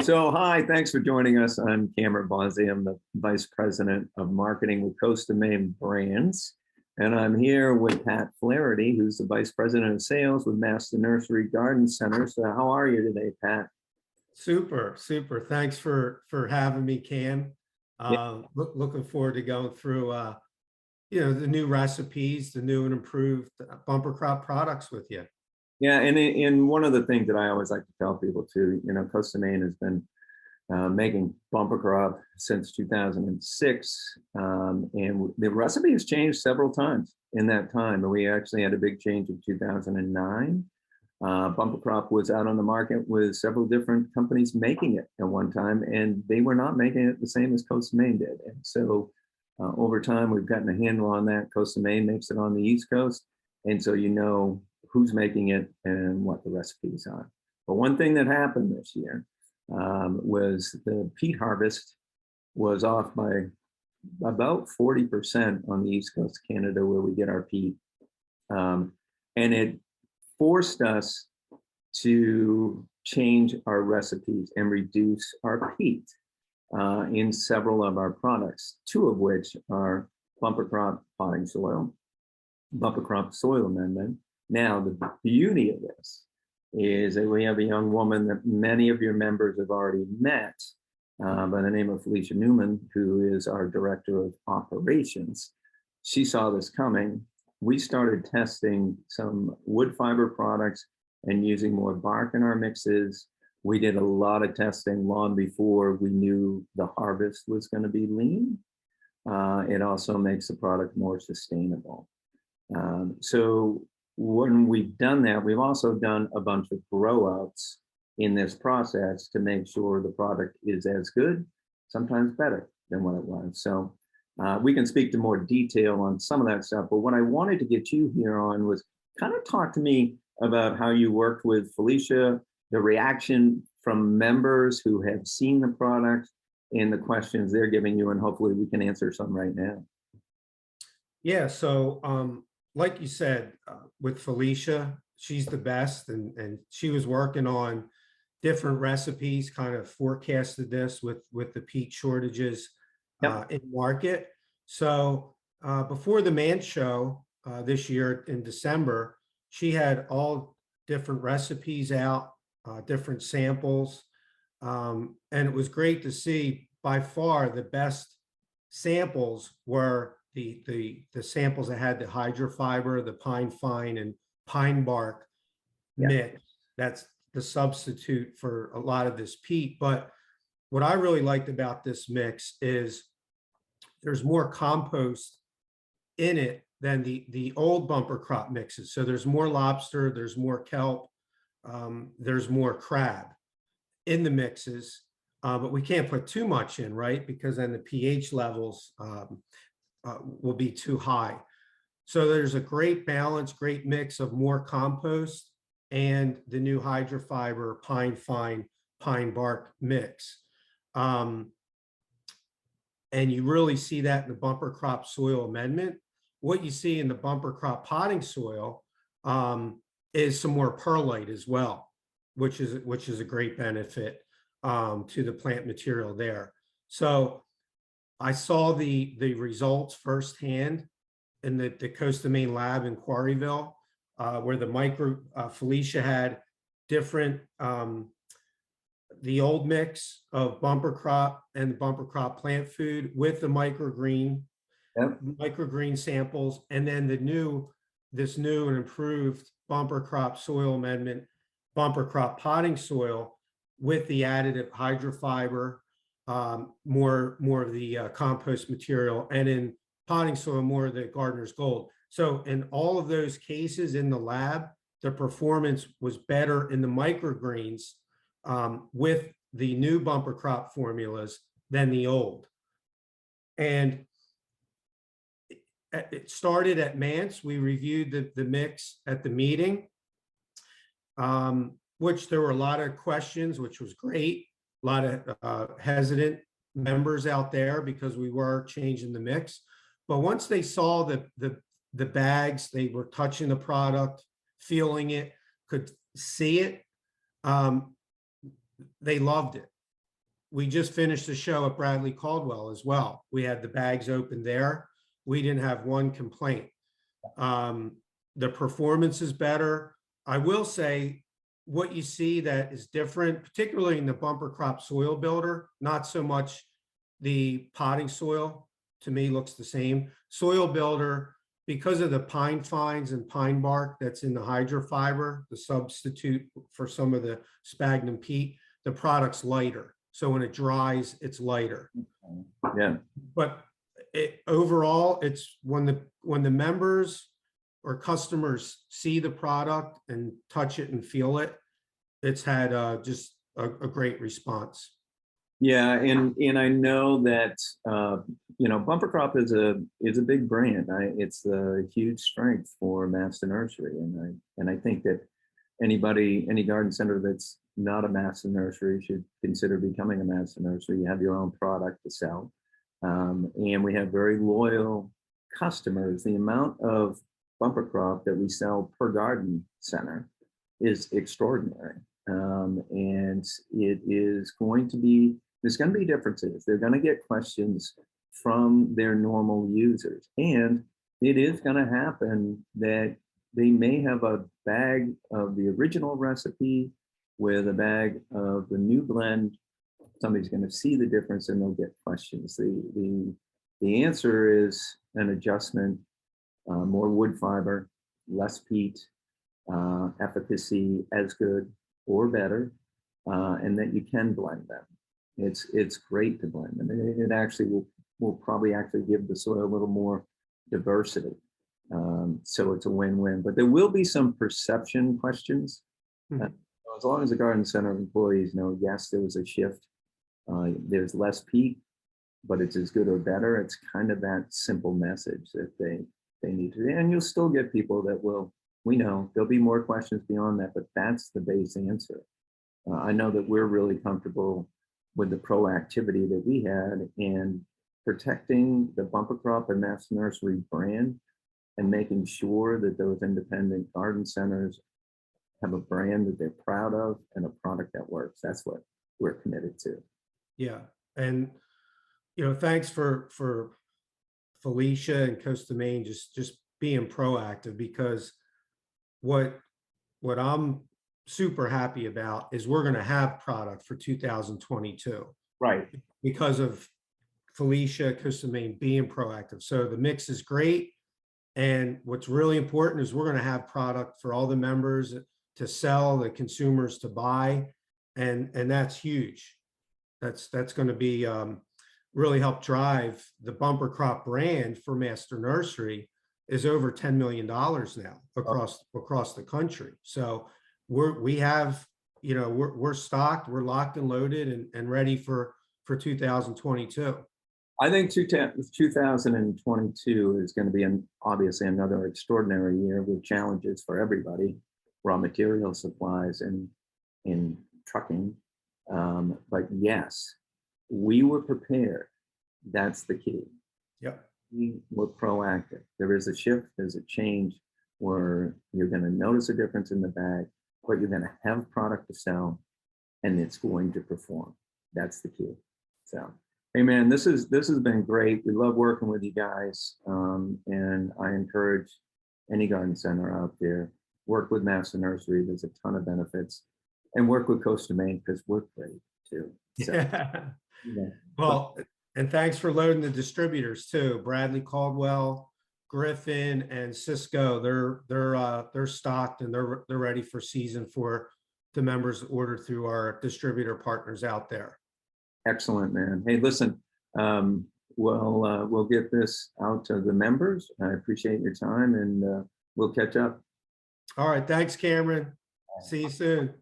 So, hi, thanks for joining us. I'm Cameron Bonsey. I'm the Vice President of Marketing with Coast of Maine Brands. And I'm here with Pat Flaherty, who's the Vice President of Sales with Master Nursery Garden Center. So how are you today, Pat? Super. Thanks for having me, Cam. Yeah, Looking forward to going through the new recipes, the new and improved bumper crop products with you. yeah, and one of the things that I always like to tell people too, Coast of Maine has been making bumper crop since 2006, and the recipe has changed several times in that time. And we actually had a big change in 2009. Bumper crop was out on the market with several different companies making it at one time, and they were not making it the same as Coast of Maine did. And so over time, we've gotten a handle on that. Coast of Maine makes it on the East Coast, and so you know who's making it and what the recipes are. But one thing that happened this year was the peat harvest was off by about 40% on the East Coast of Canada, where we get our peat. And it forced us to change our recipes and reduce our peat in several of our products, two of which are bumper crop potting soil, bumper crop soil amendment. Now, the beauty of this is that we have a young woman that many of your members have already met by the name of Felicia Newman, who is our Director of Operations. She saw this coming. We started testing some wood fiber products and using more bark in our mixes. We did a lot of testing long before we knew the harvest was going to be lean. It also makes the product more sustainable. So when we've done that, we've also done a bunch of grow outs in this process to make sure the product is as good, sometimes better than what it was. So we can speak to more detail on some of that stuff, but what I wanted to get you here on was kind of talk to me about how you worked with Felicia, the reaction from members who have seen the product and the questions they're giving you, and hopefully we can answer some right now. Yeah, so like you said, with Felicia, she's the best, and she was working on different recipes, kind of forecasted this with the peat shortages in market. So before the Man Show this year in December, she had all different recipes out, different samples, and it was great to see. By far the best samples were the samples that had the hydrofiber, the pine fine, and pine bark mix. That's the substitute for a lot of this peat. But what I really liked about this mix is there's more compost in it than the old bumper crop mixes. So there's more lobster, there's more kelp, there's more crab in the mixes, but we can't put too much in, right? Because then the pH levels will be too high. So there's a great balance, great mix of more compost and the new hydrofiber pine fine pine bark mix. And you really see that in the bumper crop soil amendment. What you see in the bumper crop potting soil is some more perlite as well, which is a great benefit to the plant material there. So I saw the results firsthand in the Coast of Maine lab in Quarryville, where the Felicia had different, the old mix of bumper crop and the bumper crop plant food with the microgreen samples, and then this new and improved bumper crop soil amendment, bumper crop potting soil with the additive hydrofiber, more of the compost material, and in potting soil, more of the gardener's gold. So in all of those cases in the lab, the performance was better in the microgreens with the new bumper crop formulas than the old. And it started at Mance. We reviewed the mix at the meeting, which there were a lot of questions, which was great. A lot of hesitant members out there because we were changing the mix. But once they saw the bags, they were touching the product, feeling it, could see it, they loved it. we just finished the show at Bradley Caldwell as well. We had the bags open there. We didn't have one complaint. The performance is better. I will say what you see that is different, particularly in the bumper crop soil builder, not so much the potting soil, to me looks the same. Soil builder, because of the pine fines and pine bark that's in the hydrofiber, the substitute for some of the sphagnum peat, the product's lighter. So when it dries, it's lighter. Yeah. But overall, it's when the members or customers see the product and touch it and feel it, it's had just a great response. Yeah, and I know that Bumper Crop is a big brand. It's a huge strength for Master Nursery, and I think that any garden center that's not a Master Nursery should consider becoming a Master Nursery. You have your own product to sell, and we have very loyal customers. The amount of bumper crop that we sell per garden center is extraordinary, and it is going to be. There's going to be differences. They're going to get questions from their normal users, and it is going to happen that they may have a bag of the original recipe with a bag of the new blend. Somebody's going to see the difference and they'll get questions. The answer is an adjustment, more wood fiber, less peat, efficacy as good or better, and that you can blend them. It's great to blend them. It actually will probably actually give the soil a little more diversity. So it's a win-win, but there will be some perception questions. As long as the garden center employees know, yes, there was a shift. There's less peat, but it's as good or better. It's kind of that simple message that they need to, and you'll still get people that we know there'll be more questions beyond that, but that's the base answer. I know that we're really comfortable with the proactivity that we had in protecting the bumper crop and Master Nursery brand and making sure that those independent garden centers have a brand that they're proud of and a product that works. That's what we're committed to. Yeah. And, thanks for Felicia and Coast of Maine, just being proactive, because what I'm super happy about is we're going to have product for 2022. Right. Because of Felicia, Coast of Maine being proactive. So the mix is great. And what's really important is we're going to have product for all the members to sell, the consumers to buy. And that's huge. That's going to be really help drive the bumper crop brand for Master Nursery is over $10 million now across the country. So we're stocked, we're locked and loaded and ready for 2022. I think 2022 is going to be obviously another extraordinary year with challenges for everybody, raw material supplies and in trucking. But yes, we were prepared. That's the key. Yep. We were proactive. There is a shift, there's a change where you're going to notice a difference in the bag, but you're going to have product to sell and it's going to perform. That's the key. So, hey man, this has been great. We love working with you guys. And I encourage any garden center out there, work with Master Nursery. There's a ton of benefits, and work with Coast of Maine because we're great too. So, yeah. Yeah. Well, and thanks for loading the distributors too. Bradley Caldwell, Griffin, and Cisco. They're stocked and they're ready for season for the members order through our distributor partners out there. Excellent, man. Hey, listen, we'll get this out to the members. I appreciate your time, and we'll catch up. All right. Thanks, Cameron. See you soon.